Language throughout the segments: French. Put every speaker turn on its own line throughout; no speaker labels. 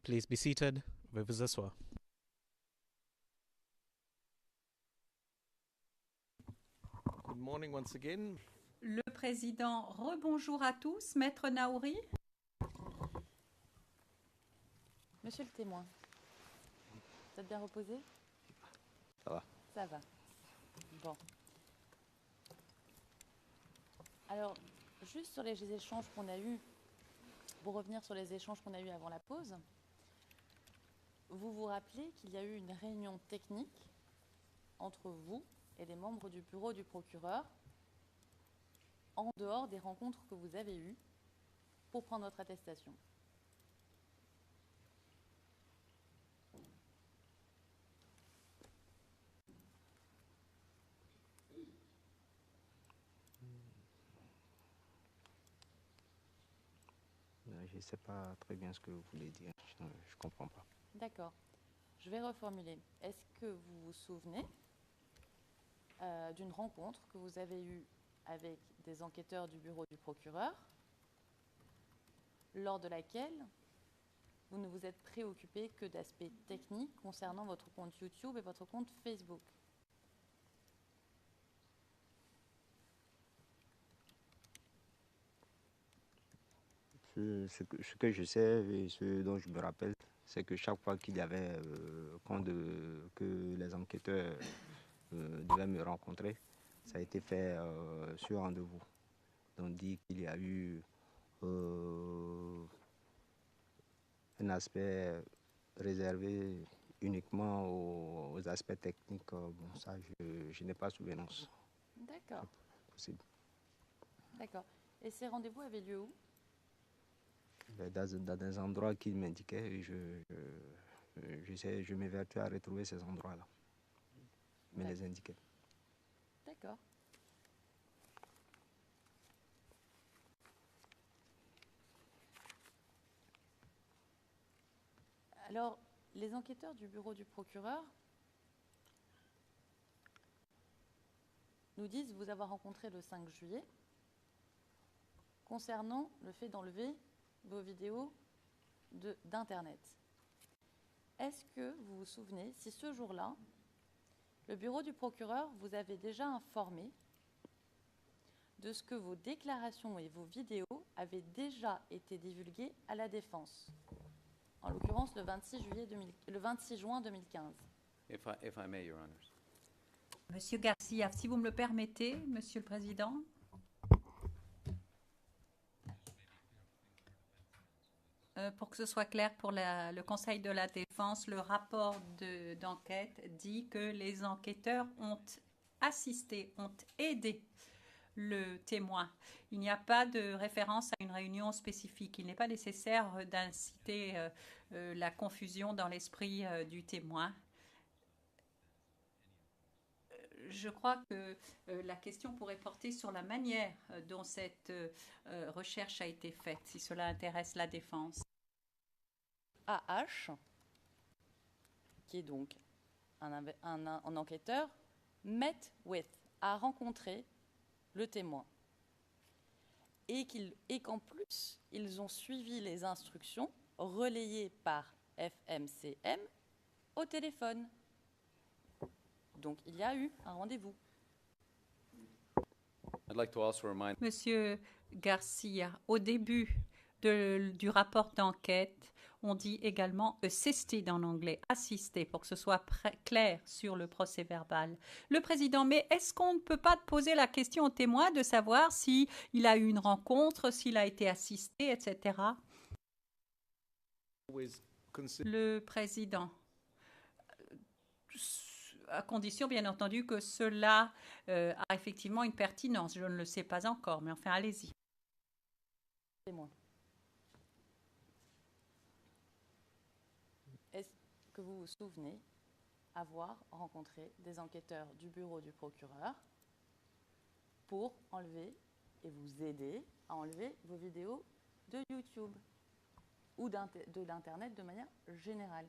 Please be seated. Veuillez vous asseoir. Good morning once again.
Le président, rebonjour à tous. Maître Naouri.
Monsieur le témoin, vous êtes bien reposé?
Ça va.
Ça va. Bon. Alors, juste sur les échanges qu'on a eus, pour revenir sur les échanges qu'on a eus avant la pause, vous vous rappelez qu'il y a eu une réunion technique entre vous et les membres du bureau du procureur en dehors des rencontres que vous avez eues pour prendre votre attestation.
Je ne sais pas très bien ce que vous voulez dire. Je ne comprends pas.
D'accord. Je vais reformuler. Est-ce que vous vous souvenez d'une rencontre que vous avez eue avec des enquêteurs du bureau du procureur, lors de laquelle vous ne vous êtes préoccupé que d'aspects techniques concernant votre compte YouTube et votre compte Facebook?
Ce que je sais et ce dont je me rappelle, c'est que chaque fois qu'il y avait que les enquêteurs devaient me rencontrer, ça a été fait sur rendez-vous. On dit qu'il y a eu un aspect réservé uniquement aux aspects techniques. Bon, ça, je n'ai pas souvenance.
D'accord.
Possible.
D'accord. Et ces rendez-vous avaient lieu où?
Dans des endroits qu'il m'indiquait, et je m'évertue à retrouver ces endroits-là. Mais les indiquait.
D'accord. Alors, les enquêteurs du bureau du procureur nous disent vous avoir rencontré le 5 juillet concernant le fait d'enlever vos vidéos d'Internet. Est-ce que vous vous souvenez si ce jour-là, le bureau du procureur vous avait déjà informé de ce que vos déclarations et vos vidéos avaient déjà été divulguées à la défense, en l'occurrence le 26 juin 2015?
If I may, Your Honors.
Monsieur Garcia, si vous me le permettez, Monsieur le Président. Pour que ce soit clair pour le Conseil de la Défense, le rapport d'enquête dit que les enquêteurs ont assisté, ont aidé le témoin. Il n'y a pas de référence à une réunion spécifique. Il n'est pas nécessaire d'inciter la confusion dans l'esprit du témoin. Je crois que la question pourrait porter sur la manière dont cette recherche a été faite, si cela intéresse la défense.
AH, qui est donc un enquêteur, met with, a rencontré le témoin. Et qu'en plus, ils ont suivi les instructions relayées par FMCM au téléphone. Donc, il y a eu un rendez-vous.
I'd like to also remind
Monsieur Garcia, au début du rapport d'enquête, on dit également assisted en anglais, assister, pour que ce soit clair sur le procès verbal. Le président, mais est-ce qu'on ne peut pas poser la question au témoin de savoir s'il a eu une rencontre, s'il a été assisté, etc. Le président, à condition bien entendu que cela a effectivement une pertinence. Je ne le sais pas encore, mais enfin, allez-y.
Témoin. Est-ce que vous vous souvenez avoir rencontré des enquêteurs du bureau du procureur pour enlever et vous aider à enlever vos vidéos de YouTube ou d'Internet de manière générale?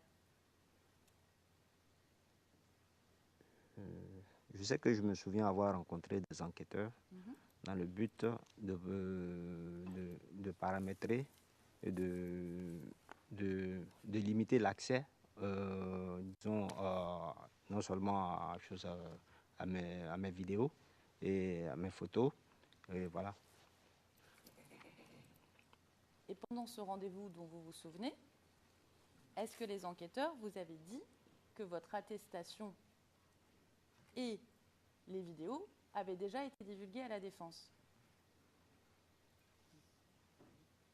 Je sais que je me souviens avoir rencontré des enquêteurs dans le but de paramétrer et de de limiter l'accès, disons, non seulement à mes vidéos et à mes photos, et voilà.
Et pendant ce rendez-vous dont vous vous souvenez, est-ce que les enquêteurs vous avaient dit que votre attestation et les vidéos avaient déjà été divulguées à la défense?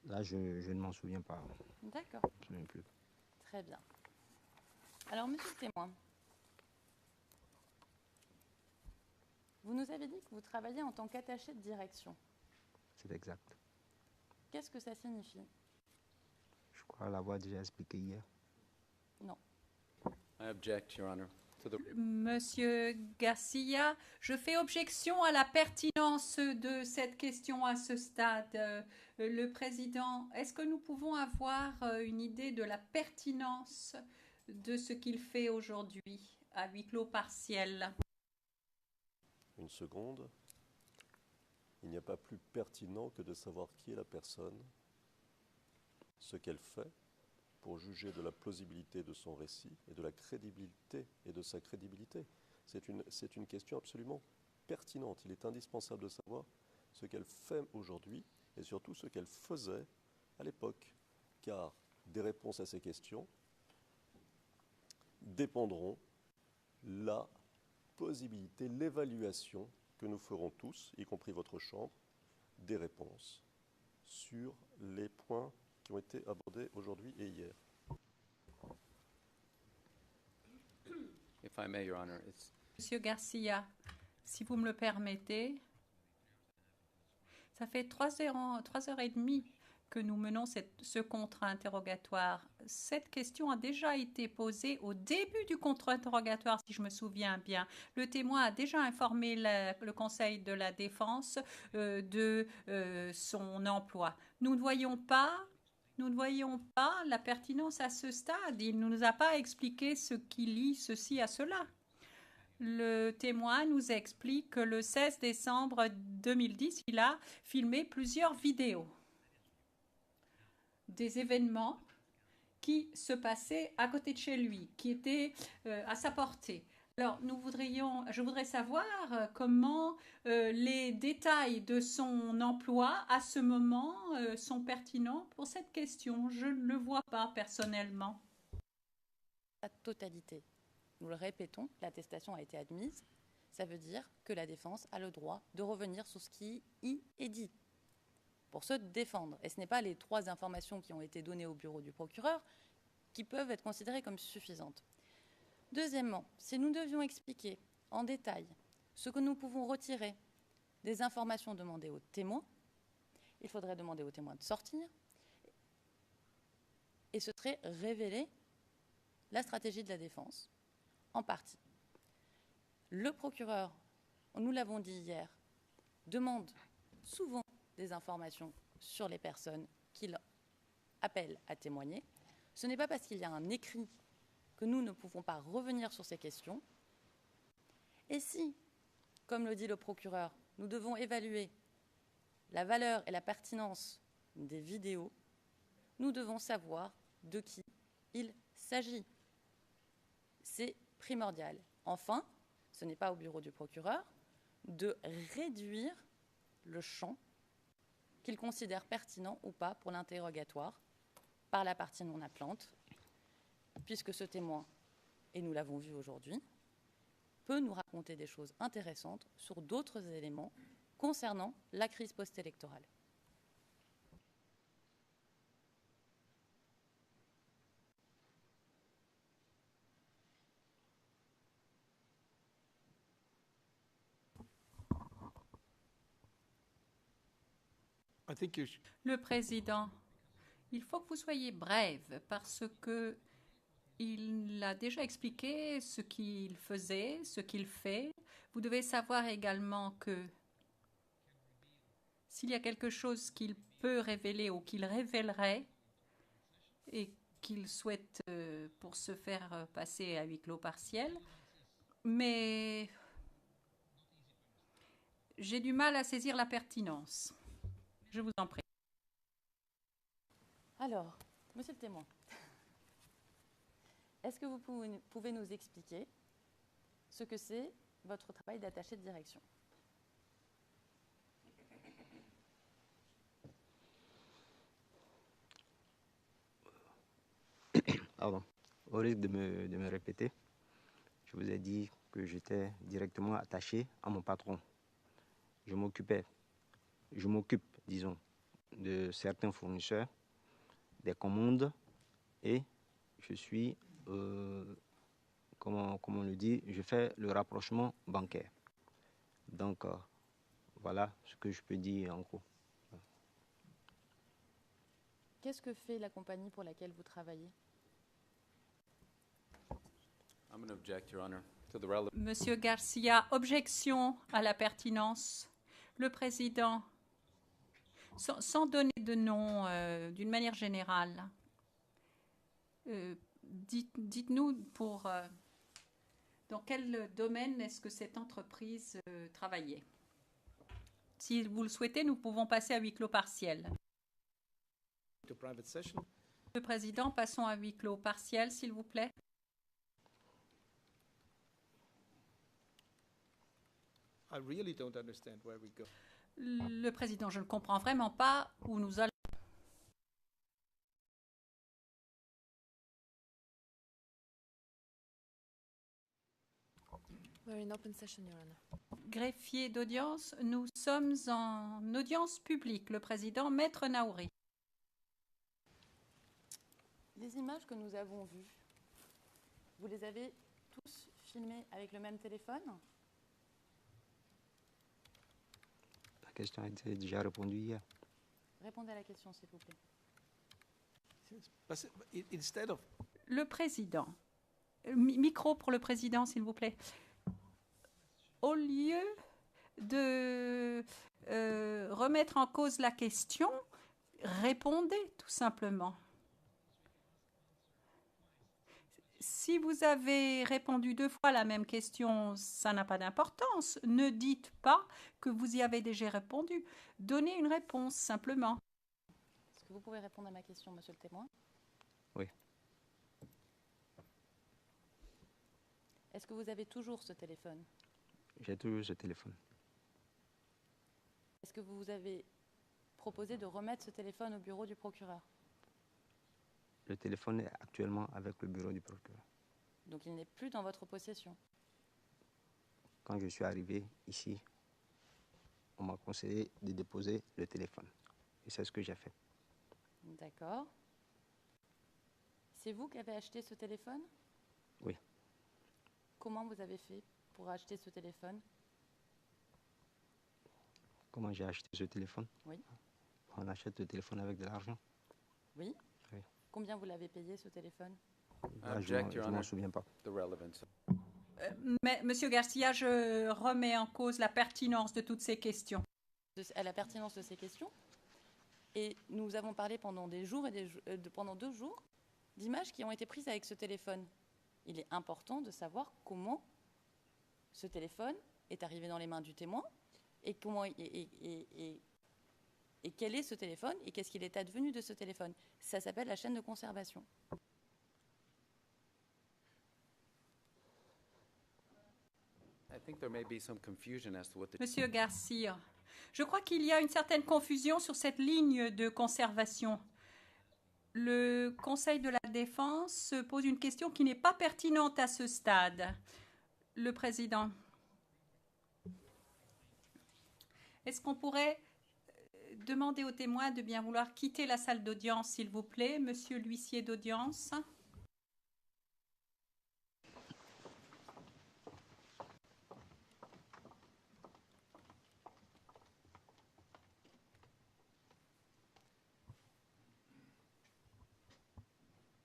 Là, je ne m'en souviens pas.
D'accord.
Je ne me souviens plus.
Très bien. Alors, monsieur le témoin, vous nous avez dit que vous travaillez en tant qu'attaché de direction.
C'est exact.
Qu'est-ce que ça signifie?
Je crois l'avoir déjà expliqué hier.
Non.
I object, Your Honor, to the
Monsieur Garcia, je fais objection à la pertinence de cette question à ce stade. Le président, est-ce que nous pouvons avoir une idée de la pertinence de ce qu'il fait aujourd'hui à huis clos partiel?
Une seconde. Il n'y a pas plus pertinent que de savoir qui est la personne, ce qu'elle fait, pour juger de la plausibilité de son récit et de la crédibilité et de sa crédibilité. C'est une question absolument pertinente. Il est indispensable de savoir ce qu'elle fait aujourd'hui et surtout ce qu'elle faisait à l'époque, car des réponses à ces questions dépendront la possibilité, l'évaluation que nous ferons tous, y compris votre Chambre, des réponses sur les points qui ont été abordés aujourd'hui et hier.
If I may, Your Honor, it's
Monsieur Garcia, si vous me le permettez, ça fait 3h30 que nous menons ce contre-interrogatoire. Cette question a déjà été posée au début du contre-interrogatoire, si je me souviens bien. Le témoin a déjà informé le Conseil de la défense de son emploi. Nous ne voyons pas la pertinence à ce stade. Il ne nous a pas expliqué ce qui lie ceci à cela. Le témoin nous explique que le 16 décembre 2010, il a filmé plusieurs vidéos des événements qui se passaient à côté de chez lui, qui étaient à sa portée. Alors, je voudrais savoir comment les détails de son emploi à ce moment sont pertinents pour cette question. Je ne le vois pas personnellement.
La totalité. Nous le répétons, l'attestation a été admise. Ça veut dire que la défense a le droit de revenir sur ce qui y est dit pour se défendre. Et ce n'est pas les 3 informations qui ont été données au bureau du procureur qui peuvent être considérées comme suffisantes. Deuxièmement, si nous devions expliquer en détail ce que nous pouvons retirer des informations demandées aux témoins, il faudrait demander aux témoins de sortir et ce serait révéler la stratégie de la défense, en partie. Le procureur, nous l'avons dit hier, demande souvent des informations sur les personnes qu'il appelle à témoigner. Ce n'est pas parce qu'il y a un écrit que nous ne pouvons pas revenir sur ces questions. Et si, comme le dit le procureur, nous devons évaluer la valeur et la pertinence des vidéos, nous devons savoir de qui il s'agit. C'est primordial. Enfin, ce n'est pas au bureau du procureur de réduire le champ qu'il considère pertinent ou pas pour l'interrogatoire par la partie non appelante, puisque ce témoin, et nous l'avons vu aujourd'hui, peut nous raconter des choses intéressantes sur d'autres éléments concernant la crise post-électorale.
I think you should.
Le président, il faut que vous soyez brève parce que il a déjà expliqué ce qu'il faisait, ce qu'il fait. Vous devez savoir également que s'il y a quelque chose qu'il peut révéler ou qu'il révélerait et qu'il souhaite pour se faire passer à huis clos partiel, mais j'ai du mal à saisir la pertinence. Je vous en prie.
Alors, Monsieur le témoin, est-ce que vous pouvez nous expliquer ce que c'est votre travail d'attaché de direction?
Pardon. Au risque de me répéter, je vous ai dit que j'étais directement attaché à mon patron. Je m'occupe, disons, de certains fournisseurs, des commandes, et je suis, comment on le dit, je fais le rapprochement bancaire. Donc, voilà ce que je peux dire en gros.
Qu'est-ce que fait la compagnie pour laquelle vous travaillez?
I'm going to object, Your Honor, to the relevant.
Monsieur Garcia, objection à la pertinence. Le président, sans donner de nom d'une manière générale, dites-nous dans quel domaine est-ce que cette entreprise travaillait. Si vous le souhaitez, nous pouvons passer à huis clos partiel.
To private session.
Le président, passons à huis clos partiel, s'il vous plaît.
I really don't understand where we go.
Le président, je ne comprends vraiment pas où nous allons.
We're in open session, Your Honor.
Greffier d'audience, nous sommes en audience publique. Le président, Maître Naouri.
Les images que nous avons vues, vous les avez tous filmées avec le même téléphone?
La question a été déjà répondue hier.
Répondez à la question, s'il vous plaît.
But instead of
Le président. Micro pour le président, s'il vous plaît. Au lieu de remettre en cause la question, répondez tout simplement. Si vous avez répondu 2 fois à la même question, ça n'a pas d'importance. Ne dites pas que vous y avez déjà répondu. Donnez une réponse, simplement.
Est-ce que vous pouvez répondre à ma question, monsieur le témoin?
Oui.
Est-ce que vous avez toujours ce téléphone?
J'ai toujours ce téléphone.
Est-ce que vous vous avez proposé de remettre ce téléphone au bureau du procureur?
Le téléphone est actuellement avec le bureau du procureur.
Donc il n'est plus dans votre possession.
Quand je suis arrivé ici, on m'a conseillé de déposer le téléphone. Et c'est ce que j'ai fait.
D'accord. C'est vous qui avez acheté ce téléphone?
Oui.
Comment vous avez fait pour acheter ce téléphone?
Comment j'ai acheté ce téléphone?
Oui.
On achète le téléphone avec de l'argent.
Oui.
Oui.
Combien vous l'avez payé, ce téléphone?
Là, je
Object, Your
ne m'en
Honor,
souviens pas.
the relevance.
Mais, Monsieur Garcia, je remets en cause la pertinence de toutes ces questions.
À la pertinence de ces questions. Et nous avons parlé pendant des jours et pendant 2 jours d'images qui ont été prises avec ce téléphone. Il est important de savoir comment ce téléphone est arrivé dans les mains du témoin et comment et quel est ce téléphone et qu'est-ce qu'il est advenu de ce téléphone. Ça s'appelle la chaîne de conservation.
I think there may be some confusion as to what the
Monsieur Garcia, je crois qu'il y a une certaine confusion sur cette ligne de conservation. Le Conseil de la Défense pose une question qui n'est pas pertinente à ce stade. Le président, est-ce qu'on pourrait demander aux témoins de bien vouloir quitter la salle d'audience, s'il vous plaît, monsieur l'huissier d'audience?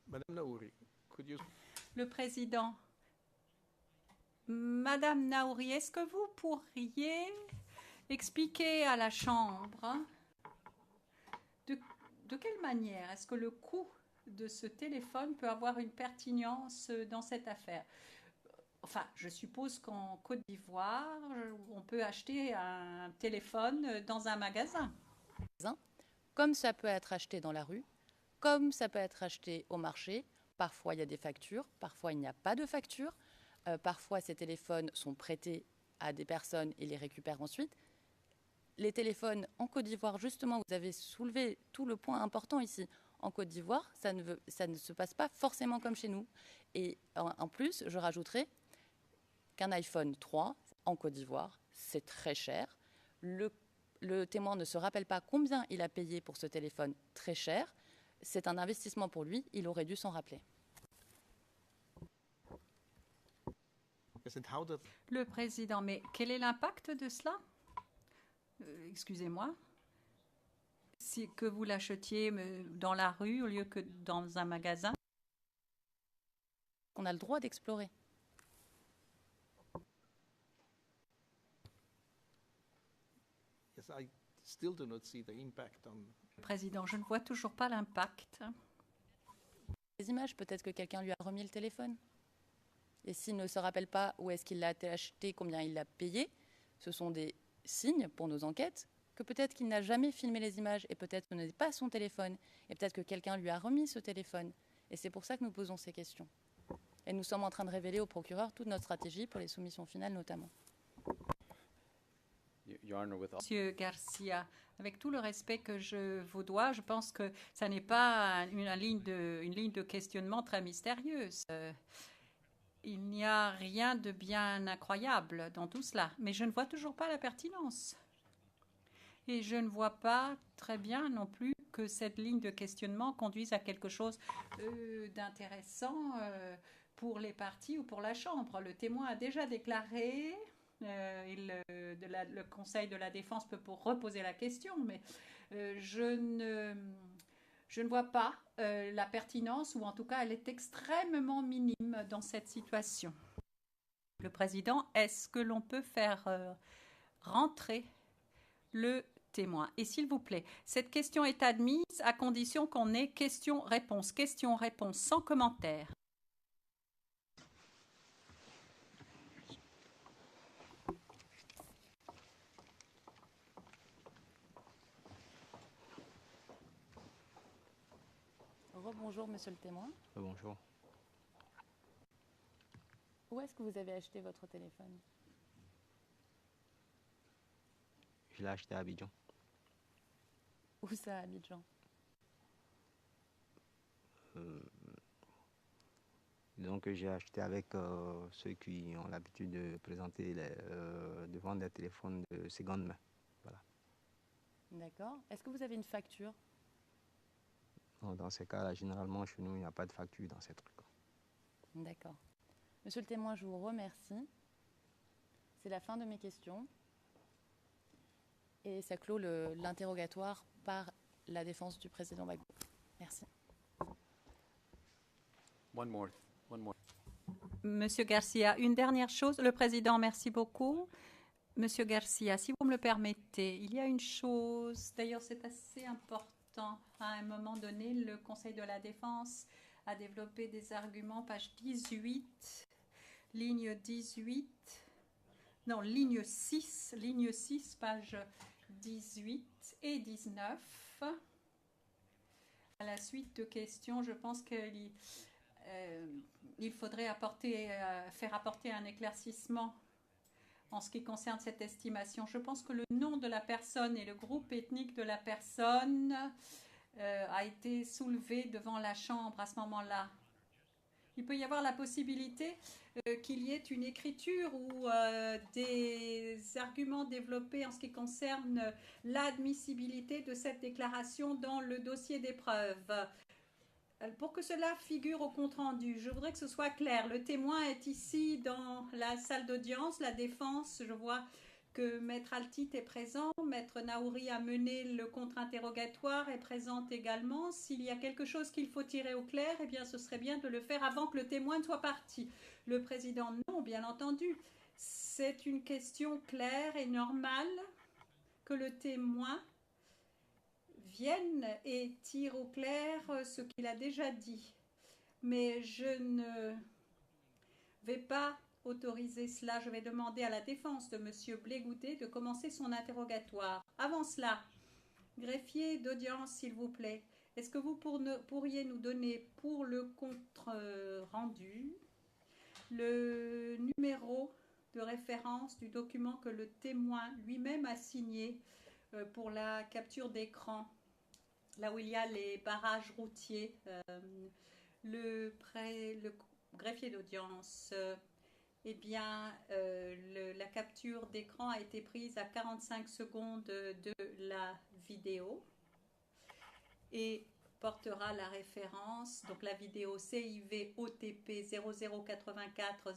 Madame Naouri, could you...
Le président, Madame Naouri, est-ce que vous pourriez expliquer à la Chambre de quelle manière est-ce que le coût de ce téléphone peut avoir une pertinence dans cette affaire? Enfin, je suppose qu'en Côte d'Ivoire, on peut acheter un téléphone dans un magasin.
Comme ça peut être acheté dans la rue, comme ça peut être acheté au marché. Parfois, il y a des factures, parfois, il n'y a pas de facture. Parfois, ces téléphones sont prêtés à des personnes et les récupèrent ensuite. Les téléphones en Côte d'Ivoire, justement, vous avez soulevé tout le point important ici. En Côte d'Ivoire, ça ne se passe pas forcément comme chez nous. Et en plus, je rajouterai qu'un iPhone 3 en Côte d'Ivoire, c'est très cher. Le témoin ne se rappelle pas combien il a payé pour ce téléphone très cher. C'est un investissement pour lui, il aurait dû s'en rappeler.
Yes, and how does
Le président, mais quel est l'impact de cela? Excusez-moi. Si, que vous l'achetiez dans la rue au lieu que dans un magasin?
On a le droit d'explorer.
yes, I still do not see the impact on.
Président, je ne vois toujours pas l'impact.
Les images, peut-être que quelqu'un lui a remis le téléphone. Et s'il ne se rappelle pas où est-ce qu'il l'a acheté, combien il l'a payé, ce sont des signes pour nos enquêtes que peut-être qu'il n'a jamais filmé les images et peut-être que ce n'est pas son téléphone et peut-être que quelqu'un lui a remis ce téléphone. Et c'est pour ça que nous posons ces questions. Et nous sommes en train de révéler au procureur toute notre stratégie pour les soumissions finales notamment.
Your Honor, with all
Monsieur Garcia, avec tout le respect que je vous dois, je pense que ça n'est pas une ligne de questionnement très mystérieuse. Il n'y a rien de bien incroyable dans tout cela, mais je ne vois toujours pas la pertinence. Et je ne vois pas très bien non plus que cette ligne de questionnement conduise à quelque chose d'intéressant pour les parties ou pour la Chambre. Le témoin a déjà déclaré, le Conseil de la Défense peut pour reposer la question, mais je ne vois pas la pertinence, ou en tout cas elle est extrêmement minime dans cette situation. Le président, est-ce que l'on peut faire rentrer le témoin? Et s'il vous plaît, cette question est admise à condition qu'on ait question-réponse sans commentaire.
Rebonjour, monsieur le témoin.
Bonjour.
Où est-ce que vous avez acheté votre téléphone?
Je l'ai acheté à Abidjan.
Où ça, à Abidjan?
Donc j'ai acheté avec ceux qui ont l'habitude de présenter de vendre des téléphones de seconde main. Voilà.
D'accord. Est-ce que vous avez une facture?
Donc, dans ces cas-là, généralement chez nous, il n'y a pas de facture dans ces trucs.
D'accord. Monsieur le témoin, je vous remercie. C'est la fin de mes questions. Et ça clôt l'interrogatoire par la défense du président Gbagbo. Merci.
one more.
Monsieur Garcia, une dernière chose. Le président, merci beaucoup. Monsieur Garcia, si vous me le permettez, il y a une chose, d'ailleurs c'est assez important. À un moment donné, le Conseil de la Défense a développé des arguments, page 18, ligne 18, non, ligne 6, page 18 et 19. À la suite de questions, je pense qu'il faudrait faire apporter un éclaircissement en ce qui concerne cette estimation. Je pense que le nom de la personne et le groupe ethnique de la personne a été soulevé devant la Chambre à ce moment-là. Il peut y avoir la possibilité qu'il y ait une écriture ou des arguments développés en ce qui concerne l'admissibilité de cette déclaration dans le dossier des preuves. Pour que cela figure au compte-rendu, je voudrais que ce soit clair. Le témoin est ici dans la salle d'audience, la défense. Je vois que Maître Altit est présent, Maître Naouri a mené le contre-interrogatoire, est présente également. S'il y a quelque chose qu'il faut tirer au clair, eh bien, ce serait bien de le faire avant que le témoin ne soit parti. Le président, non, bien entendu. C'est une question claire et normale que le témoin vienne et tire au clair ce qu'il a déjà dit. Mais je ne vais pas autoriser cela. Je vais demander à la défense de M. Blégoudet de commencer son interrogatoire. Avant cela, greffier d'audience, s'il vous plaît, Est-ce que vous pourriez nous donner pour le compte rendu le numéro de référence du document que le témoin lui-même a signé pour la capture d'écran, là où il y a les barrages routiers, le greffier d'audience, eh bien, la capture d'écran a été prise à 45 secondes de la vidéo et portera la référence, donc la vidéo CIV OTP 0084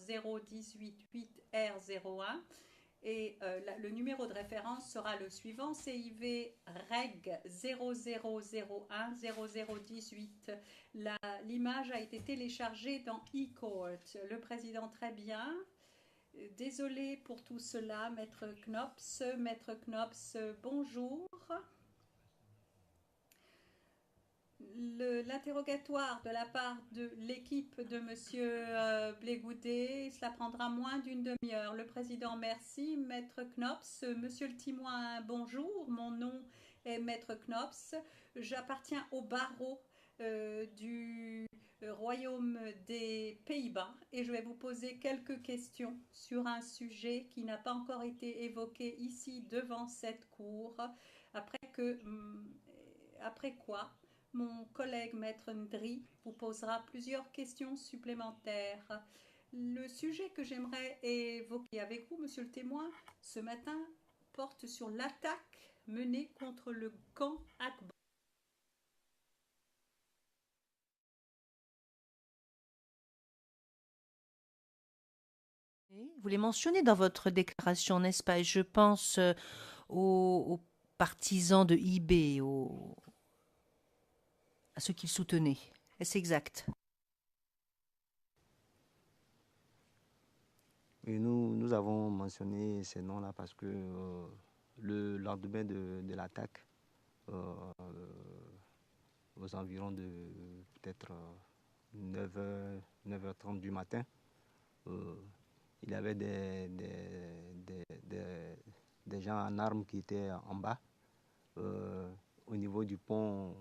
018 8R01 et le numéro de référence sera le suivant, CIV REG 0001 0018. L'image a été téléchargée dans eCourt. Le président, très bien. Désolé pour tout cela, Maître Knops. Maître Knops, bonjour. L'interrogatoire de la part de l'équipe de Monsieur Blégoudet, cela prendra moins d'une demi-heure. Le président, merci. Maître Knops, Monsieur le témoin, bonjour. Mon nom est Maître Knops. J'appartiens au barreau du Royaume des Pays-Bas et je vais vous poser quelques questions sur un sujet qui n'a pas encore été évoqué ici devant cette cour. Après quoi, mon collègue Maître Ndri vous posera plusieurs questions supplémentaires. Le sujet que j'aimerais évoquer avec vous, Monsieur le témoin, ce matin, porte sur l'attaque menée contre le camp Akbar.
Vous les mentionnez dans votre déclaration, n'est-ce pas? Et je pense aux partisans de IB, à ceux qu'ils soutenaient. Est-ce exact?
Et nous avons mentionné ces noms-là parce que le lendemain de l'attaque, aux environs de peut-être 9h30 du matin, il y avait des gens en armes qui étaient en bas, au niveau du pont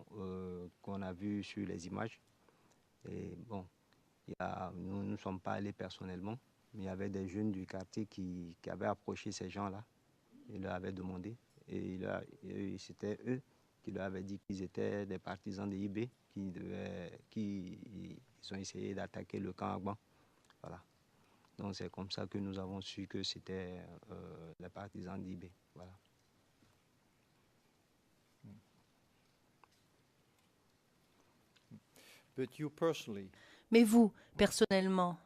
qu'on a vu sur les images. Et bon, nous ne sommes pas allés personnellement, mais il y avait des jeunes du quartier qui avaient approché ces gens-là. Ils leur avaient demandé. Et c'était eux qui leur avaient dit qu'ils étaient des partisans de IB, ils ont essayé d'attaquer le camp Agban. Voilà. Donc c'est comme ça que nous avons su que c'était les partisans d'IB. Voilà.
But you personally,
Mais vous, personnellement,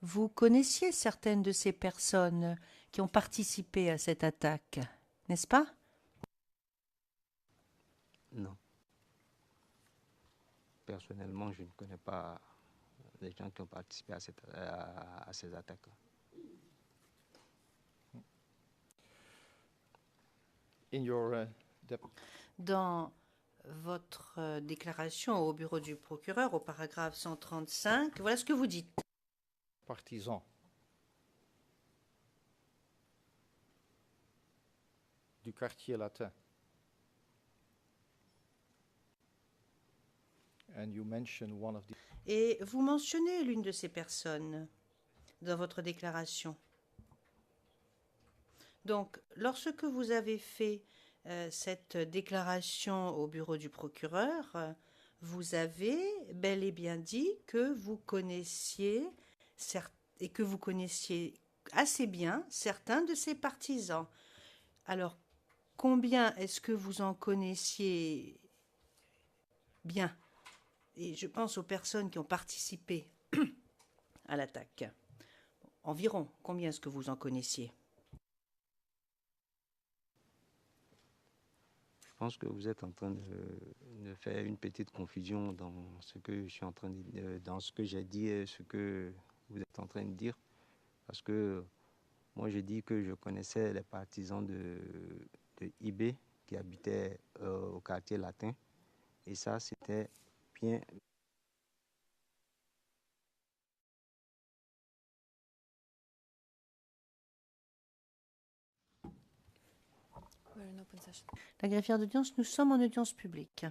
vous connaissiez certaines de ces personnes qui ont participé à cette attaque, n'est-ce pas?
Non. Personnellement, je ne connais pas les gens qui ont participé à ces attaques-là.
in your
Dans votre déclaration au bureau du procureur, au paragraphe 135, voilà ce que vous dites.
partisan du quartier latin. And you mention one of the
Et vous mentionnez l'une de ces personnes dans votre déclaration. Donc, lorsque vous avez fait cette déclaration au bureau du procureur, vous avez bel et bien dit que vous connaissiez et que vous connaissiez assez bien certains de ces partisans. Alors, combien est-ce que vous en connaissiez bien? Et je pense aux personnes qui ont participé à l'attaque. Environ, combien est-ce que vous en connaissiez?
Je pense que vous êtes en train de faire une petite confusion dans ce que je suis en train dans ce que j'ai dit et ce que vous êtes en train de dire. Parce que moi, j'ai dit que je connaissais les partisans de IB qui habitaient au quartier latin. Et ça, c'était bien.
We're in open session.
La greffière d'audience, nous sommes en audience publique.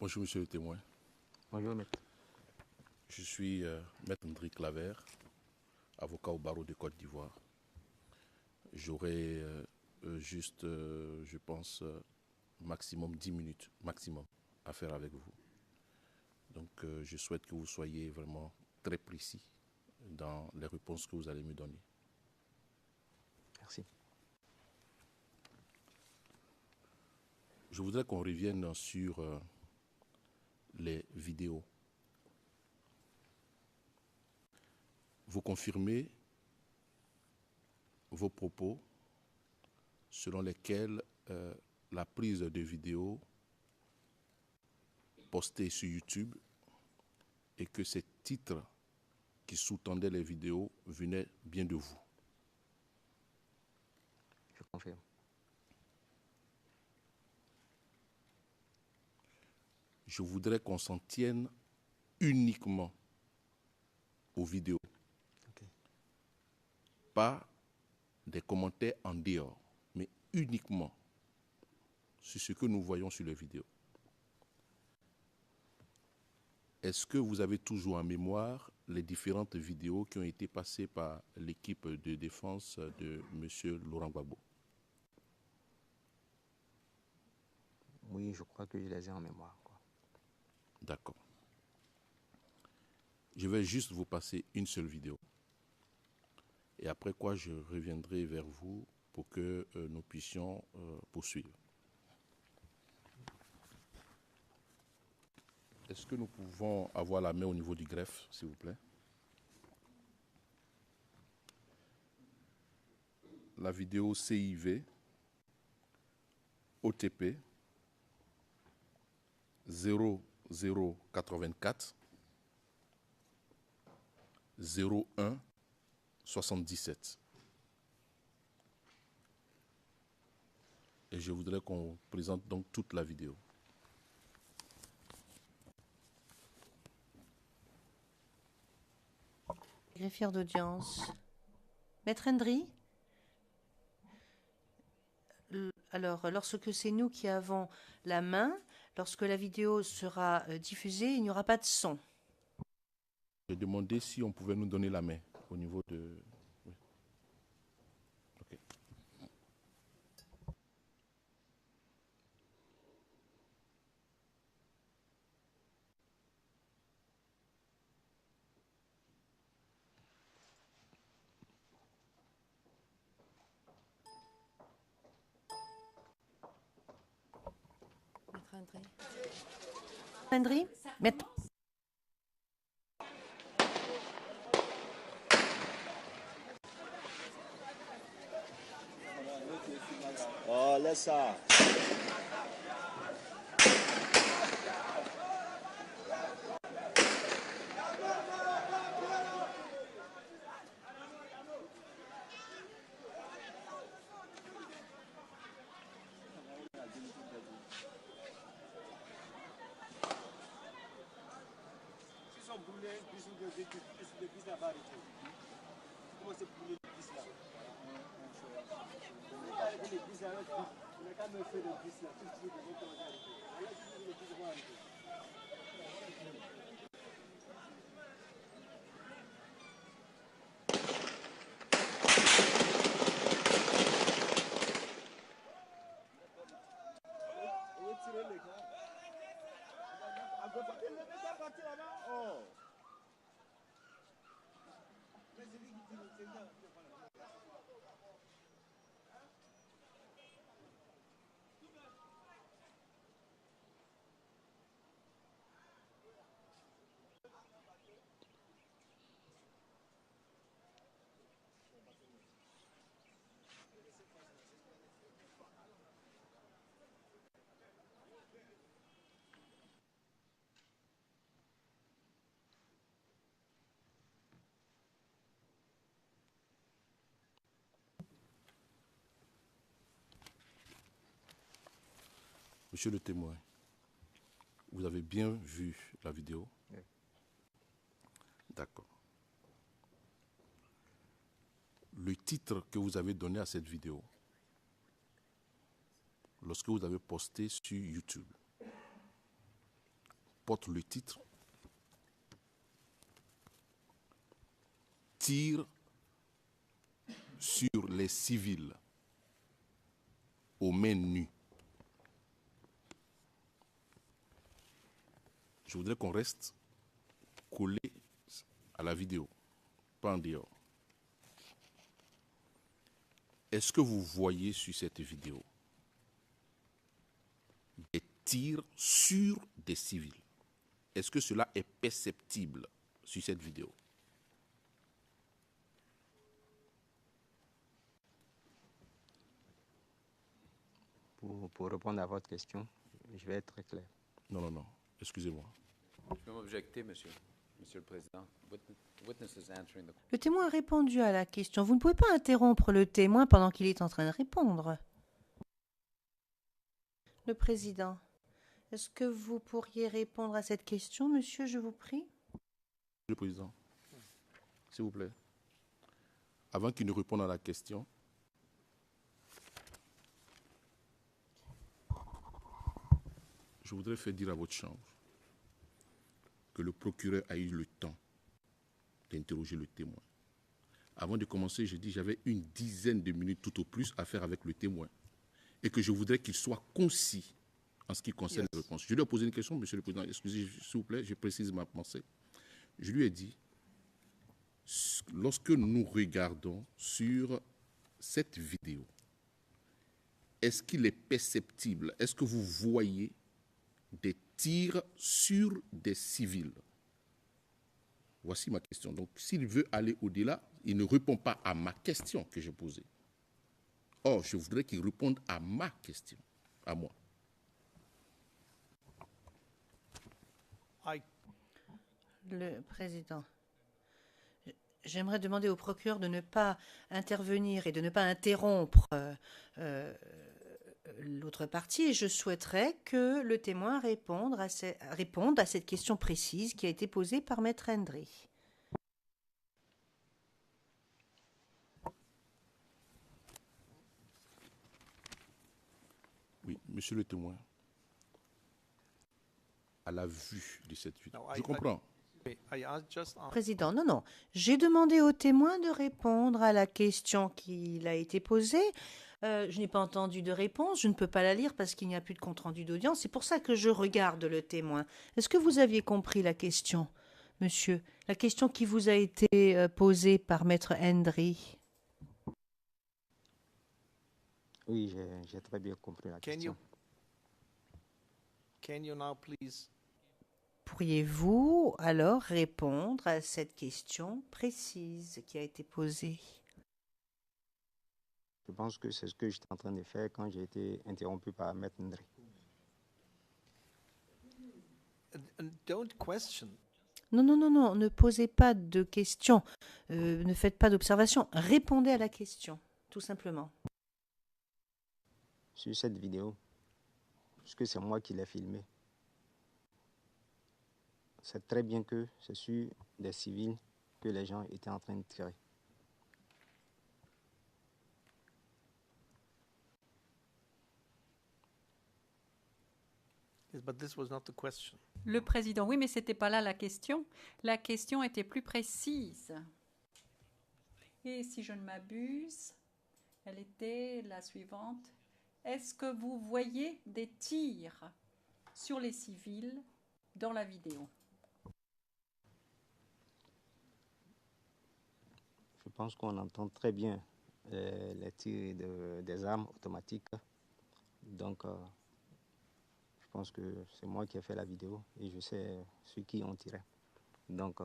Bonjour, monsieur le témoin.
Bonjour, maître.
Je suis maître André Claver, avocat au barreau de Côte d'Ivoire. J'aurai juste, je pense, maximum 10 minutes, maximum, à faire avec vous. Donc, je souhaite que vous soyez vraiment très précis dans les réponses que vous allez me donner.
Merci.
Je voudrais qu'on revienne sur les vidéos. Vous confirmez vos propos selon lesquels la prise de vidéos postées sur YouTube et que ces titres qui sous-tendaient les vidéos venaient bien de vous.
Je confirme.
Je voudrais qu'on s'en tienne uniquement aux vidéos.
Okay.
Pas des commentaires en dehors, mais uniquement sur ce que nous voyons sur les vidéos. Est-ce que vous avez toujours en mémoire les différentes vidéos qui ont été passées par l'équipe de défense de M. Laurent Gbagbo?
Oui, je crois que je les ai en mémoire.
D'accord. Je vais juste vous passer une seule vidéo. Et après quoi, je reviendrai vers vous pour que nous puissions poursuivre. Est-ce que nous pouvons avoir la main au niveau du greffe, s'il vous plaît? La vidéo CIV, OTP, 0084 01 77. Et je voudrais qu'on présente donc toute la vidéo.
Greffière d'audience. Maître Hendry? Alors, lorsque c'est nous qui avons la main, lorsque la vidéo sera diffusée, il n'y aura pas de son.
J'ai demandé si on pouvait nous donner la main au niveau de... Oui. Ok.
Maître André.
Hendry? Maître.
Oh, laisse ça.
Monsieur le témoin, vous avez bien vu la vidéo?
Oui.
D'accord. Le titre que vous avez donné à cette vidéo, lorsque vous avez posté sur YouTube, porte le titre « Tir sur les civils aux mains nues ». Je voudrais qu'on reste collé à la vidéo, pas en dehors. Est-ce que vous voyez sur cette vidéo des tirs sur des civils? Est-ce que cela est perceptible sur cette vidéo?
Pour répondre à votre question, je vais être très clair.
Non, excusez-moi.
Je peux m'objecter, Monsieur le Président. Witness is answering the question.
Le témoin a répondu à la question. Vous ne pouvez pas interrompre le témoin pendant qu'il est en train de répondre. Le président, est-ce que vous pourriez répondre à cette question, monsieur, je vous prie?
Monsieur le Président, s'il vous plaît, avant qu'il ne réponde à la question, je voudrais faire dire à votre chambre que le procureur a eu le temps d'interroger le témoin. Avant de commencer, j'ai dit que j'avais une dizaine de minutes tout au plus à faire avec le témoin et que je voudrais qu'il soit concis en ce qui concerne les réponses. Je lui ai posé une question, monsieur le président, excusez, s'il vous plaît, je précise ma pensée. Je lui ai dit, lorsque nous regardons sur cette vidéo, est-ce qu'il est perceptible, est-ce que vous voyez des tirs sur des civils? Voici ma question. Donc, s'il veut aller au-delà, il ne répond pas à ma question que j'ai posée. Or, je voudrais qu'il réponde à ma question, à moi.
Le président, j'aimerais demander au procureur de ne pas intervenir et de ne pas interrompre l'autre partie. Et je souhaiterais que le témoin réponde à cette question précise qui a été posée par Maître Hendry.
Oui, monsieur le témoin, à la vue de cette vidéo, je comprends.
Président, non. J'ai demandé au témoin de répondre à la question qui a été posée. Je n'ai pas entendu de réponse. Je ne peux pas la lire parce qu'il n'y a plus de compte-rendu d'audience. C'est pour ça que je regarde le témoin. Est-ce que vous aviez compris la question, monsieur? La question qui vous a été posée par Maître Hendry?
Oui, j'ai très bien compris la question.
Can you now please?
Pourriez-vous alors répondre à cette question précise qui a été posée?
Je pense que c'est ce que j'étais en train de faire quand j'ai été interrompu par Maître Hendry.
Don't question.
Non, ne posez pas de questions, ne faites pas d'observations, répondez à la question, tout simplement.
Sur cette vidéo, puisque c'est moi qui l'ai filmé, c'est très bien que c'est sur des civils que les gens étaient en train de tirer.
Yes, but this was not the question.
Le président, oui, mais ce n'était pas là la question. La question était plus précise. Et si je ne m'abuse, elle était la suivante. Est-ce que vous voyez des tirs sur les civils dans la vidéo?
Je pense qu'on entend très bien les tirs des armes automatiques. Donc, je pense que c'est moi qui ai fait la vidéo et je sais ceux qui ont tiré. Donc,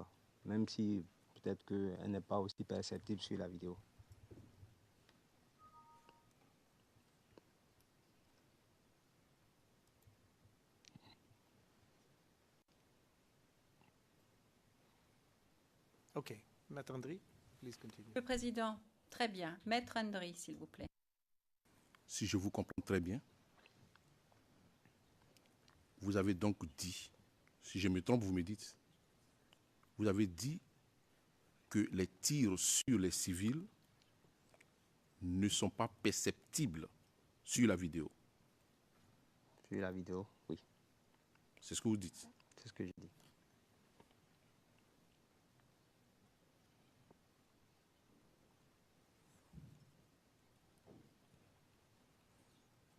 même si peut-être qu'elle n'est pas aussi perceptible sur la vidéo.
OK. Maître Hendry, please continue.
Le président, très bien. Maître Hendry, s'il vous plaît.
Si je vous comprends très bien, vous avez donc dit, si je me trompe, vous me dites, vous avez dit que les tirs sur les civils ne sont pas perceptibles sur la vidéo.
Sur la vidéo, oui.
C'est ce que vous dites.
C'est ce que j'ai dit.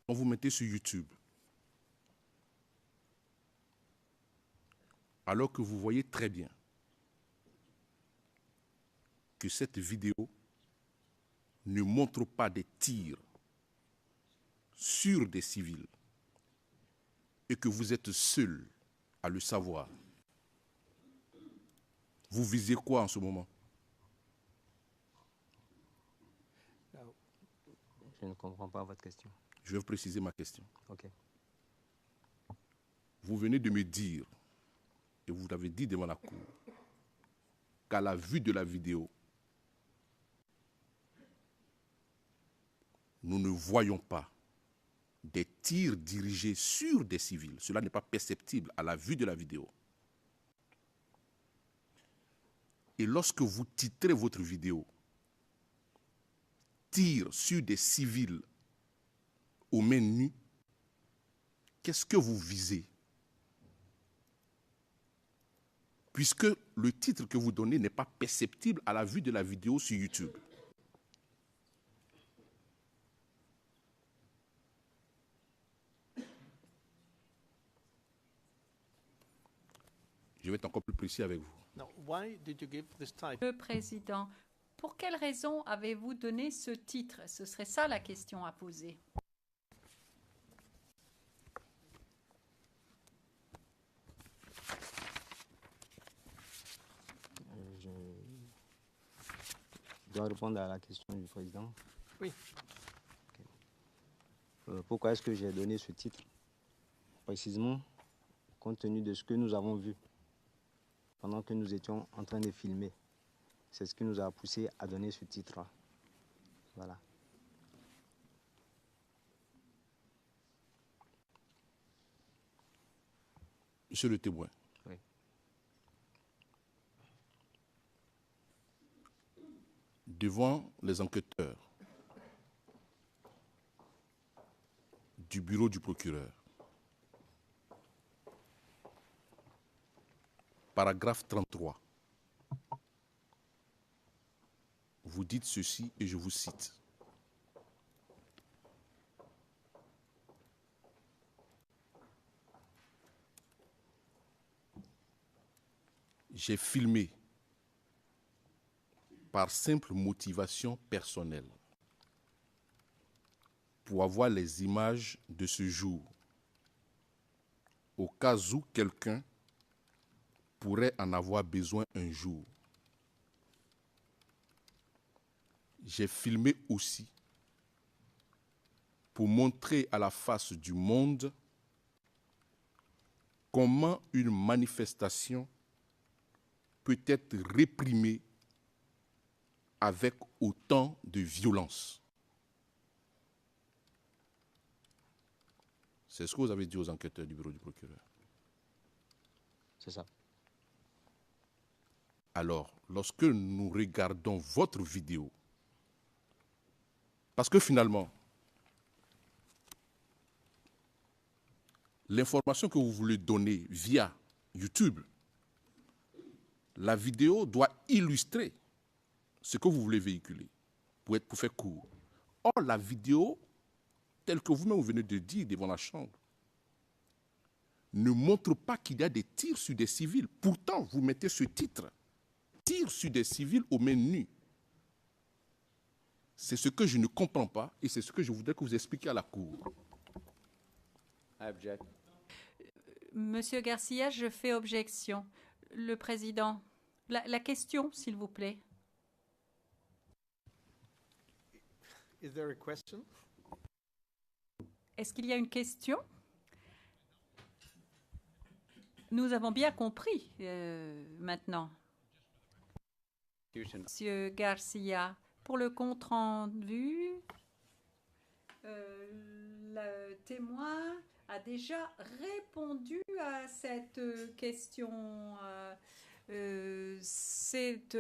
Quand vous mettez sur YouTube, alors que vous voyez très bien que cette vidéo ne montre pas des tirs sur des civils et que vous êtes seul à le savoir, vous visez quoi en ce moment?
Je ne comprends pas votre question.
Je vais vous préciser ma question.
Ok.
Vous venez de me dire, et vous l'avez dit devant la cour, qu'à la vue de la vidéo, nous ne voyons pas des tirs dirigés sur des civils. Cela n'est pas perceptible à la vue de la vidéo. Et lorsque vous titrez votre vidéo, tir sur des civils aux mains nues, qu'est-ce que vous visez? Puisque le titre que vous donnez n'est pas perceptible à la vue de la vidéo sur YouTube. Je vais être encore plus précis avec vous.
Now, why did you give this type?
Le président, pour quelle raison avez-vous donné ce titre? Ce serait ça la question à poser.
Je dois répondre à la question du président.
Oui.
Pourquoi est-ce que j'ai donné ce titre? Précisément, compte tenu de ce que nous avons vu pendant que nous étions en train de filmer. C'est ce qui nous a poussé à donner ce titre-là. Voilà.
Monsieur le témoin.
Oui.
Devant les enquêteurs du bureau du procureur, paragraphe 33, vous dites ceci et je vous cite. J'ai filmé par simple motivation personnelle pour avoir les images de ce jour, au cas où quelqu'un pourrait en avoir besoin un jour. J'ai filmé aussi pour montrer à la face du monde comment une manifestation peut être réprimée avec autant de violence. C'est ce que vous avez dit aux enquêteurs du bureau du procureur.
C'est ça.
Alors, lorsque nous regardons votre vidéo, parce que finalement, l'information que vous voulez donner via YouTube, la vidéo doit illustrer ce que vous voulez véhiculer, pour faire court. Or, la vidéo, telle que vous-même vous venez de dire devant la Chambre, ne montre pas qu'il y a des tirs sur des civils. Pourtant, vous mettez ce titre, tir sur des civils aux mains nues. C'est ce que je ne comprends pas et c'est ce que je voudrais que vous expliquiez à la Cour.
I object.
Monsieur Garcia, je fais objection. Le président, la question, s'il vous plaît.
Is there a question?
Est-ce qu'il y a une question? Nous avons bien compris maintenant. Monsieur Garcia, pour le compte-rendu, le témoin a déjà répondu à cette question. C'est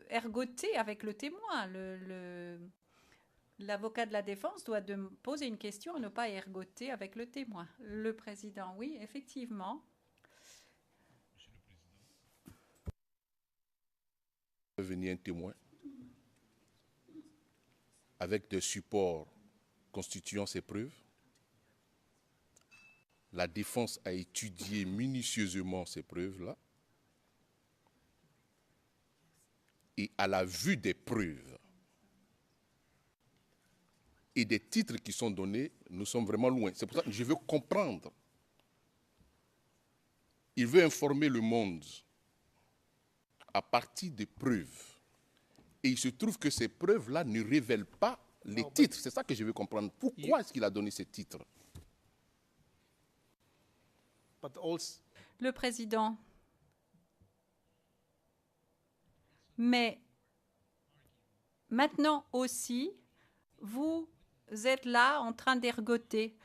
ergoté avec le témoin. L'avocat de la défense doit poser une question et ne pas ergoter avec le témoin. Le président, oui, effectivement.
Venir un témoin avec des supports constituant ses preuves. La défense a étudié minutieusement ces preuves-là. Et à la vue des preuves et des titres qui sont donnés, nous sommes vraiment loin. C'est pour ça que je veux comprendre. Il veut informer le monde à partir des preuves. Et il se trouve que ces preuves-là ne révèlent pas les titres. C'est ça que je veux comprendre. Pourquoi est-ce qu'il a donné ces titres?
Le président. Mais maintenant aussi, vous êtes là en train d'ergoter.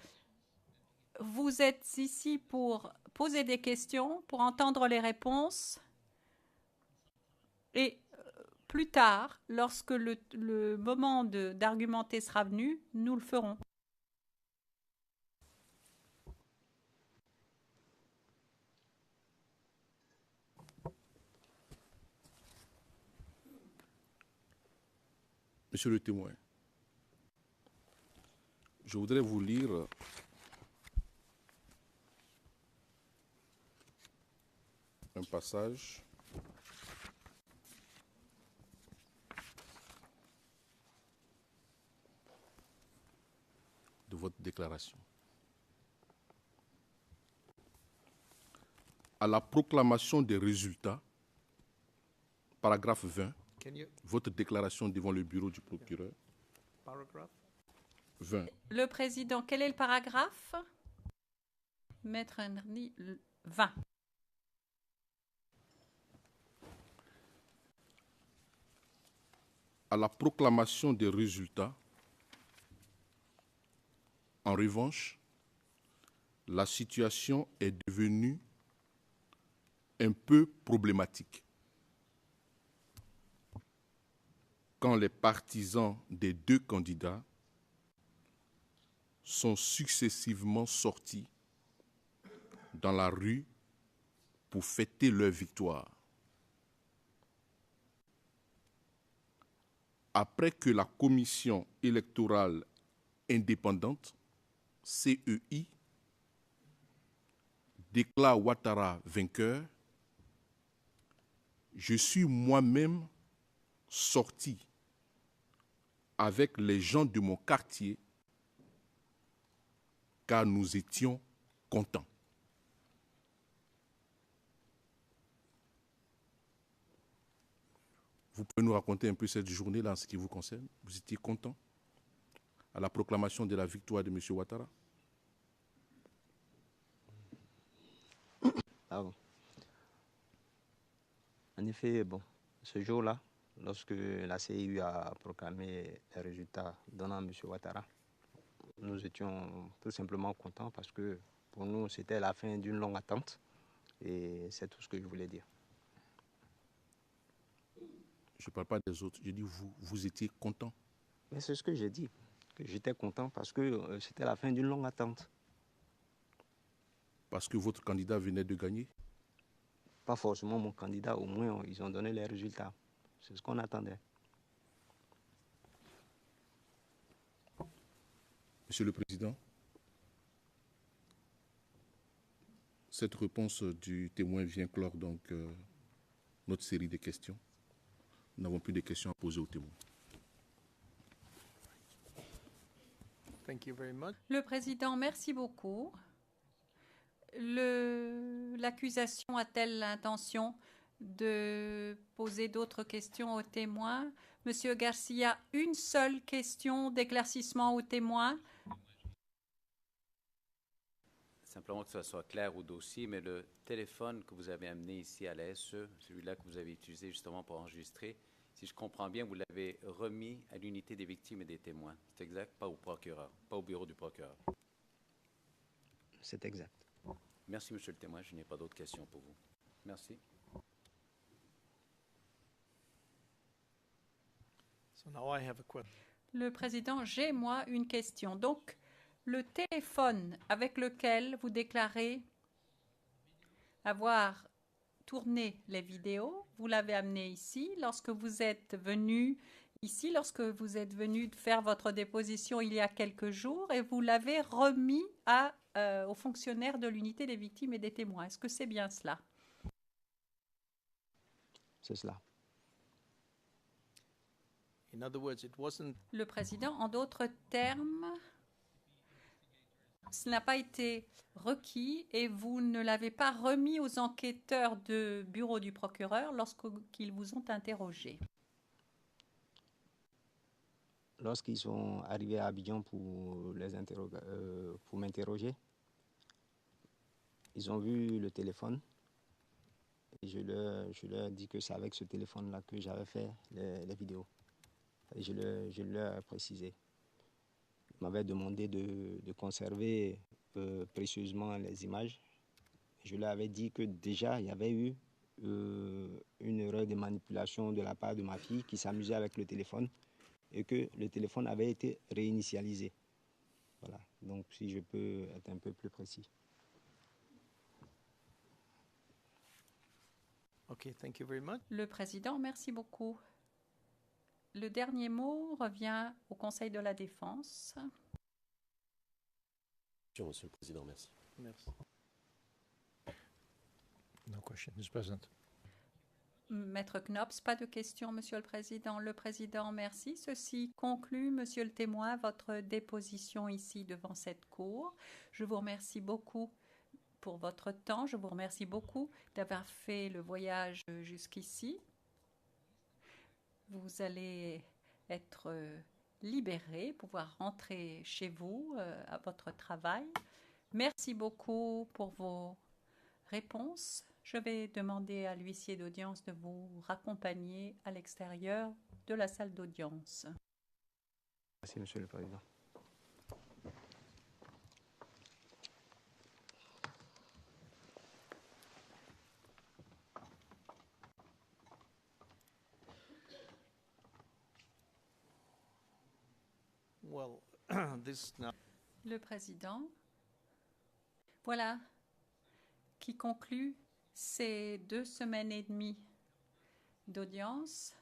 Vous êtes ici pour poser des questions, pour entendre les réponses. Et plus tard, lorsque le moment d'argumenter sera venu, nous le ferons.
Monsieur le témoin, je voudrais vous lire un passage de votre déclaration. À la proclamation des résultats, paragraphe 20, votre déclaration devant le bureau du procureur.
Paragraphe
20.
Le président, quel est le paragraphe? Maître Henry, 20.
À la proclamation des résultats, en revanche, la situation est devenue un peu problématique. Quand les partisans des deux candidats sont successivement sortis dans la rue pour fêter leur victoire. Après que la commission électorale indépendante, CEI, déclare Ouattara vainqueur, je suis moi-même sorti avec les gens de mon quartier car nous étions contents. Vous pouvez nous raconter un peu cette journée-là en ce qui vous concerne? Vous étiez content à la proclamation de la victoire de M. Ouattara?
Ah bon. En effet, bon, ce jour-là, lorsque la CIU a proclamé les résultats donnant M. Ouattara, nous étions tout simplement contents parce que pour nous, c'était la fin d'une longue attente et c'est tout ce que je voulais dire.
Je ne parle pas des autres, je dis vous étiez content.
Mais c'est ce que j'ai dit, que j'étais content parce que c'était la fin d'une longue attente.
Parce que votre candidat venait de gagner?
Pas forcément mon candidat, au moins ils ont donné les résultats. C'est ce qu'on attendait.
Monsieur le Président, cette réponse du témoin vient clore donc notre série de questions. Nous n'avons plus de questions à poser au témoin.
Thank you very much.
Le président, merci beaucoup. L'accusation a-t-elle l'intention de poser d'autres questions aux témoins? Monsieur Garcia, une seule question d'éclaircissement aux témoins.
Simplement que ça soit clair au dossier, mais le téléphone que vous avez amené ici à la SE, celui-là que vous avez utilisé justement pour enregistrer, si je comprends bien, vous l'avez remis à l'unité des victimes et des témoins. C'est exact? Pas au procureur, pas au bureau du procureur.
C'est exact.
Merci, monsieur le témoin. Je n'ai pas d'autres questions pour vous. Merci.
So now I have a question.
Le président, j'ai moi une question. Donc, le téléphone avec lequel vous déclarez avoir tourné les vidéos, vous l'avez amené ici lorsque vous êtes venu ici, lorsque vous êtes venu faire votre déposition il y a quelques jours et vous l'avez remis aux fonctionnaires de l'unité des victimes et des témoins. Est-ce que c'est bien cela?
C'est cela.
In other words, it wasn't
Le président, en d'autres termes, ce n'a pas été requis et vous ne l'avez pas remis aux enquêteurs du bureau du procureur lorsqu'ils vous ont interrogé.
Lorsqu'ils sont arrivés à Abidjan pour m'interroger, ils ont vu le téléphone et je leur ai dit que c'est avec ce téléphone-là que j'avais fait les vidéos. Et je leur ai précisé. Ils m'avaient demandé de conserver précieusement les images. Je leur avais dit que déjà, il y avait eu une erreur de manipulation de la part de ma fille qui s'amusait avec le téléphone et que le téléphone avait été réinitialisé. Voilà. Donc, si je peux être un peu plus précis.
okay. Thank you very much.
Le président, merci beaucoup. Le dernier mot revient au Conseil de la Défense.
Monsieur le Président, merci.
Merci.
No question, Mr. President.
Maître Knops, pas de questions, Monsieur le Président. Le Président, merci. Ceci conclut, Monsieur le témoin, votre déposition ici devant cette cour. Je vous remercie beaucoup pour votre temps. Je vous remercie beaucoup d'avoir fait le voyage jusqu'ici. Vous allez être libéré, pouvoir rentrer chez vous à votre travail. Merci beaucoup pour vos réponses. Je vais demander à l'huissier d'audience de vous raccompagner à l'extérieur de la salle d'audience.
Merci, Monsieur le Président.
Well, this now.
Le président, voilà qui conclut ces 2 semaines et demie d'audience.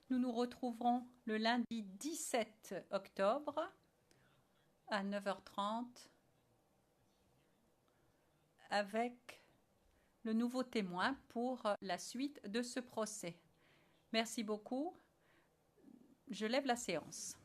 Nous nous retrouverons le lundi 17 octobre à 9h30 avec le nouveau témoin pour la suite de ce procès. Merci beaucoup. Je lève la séance.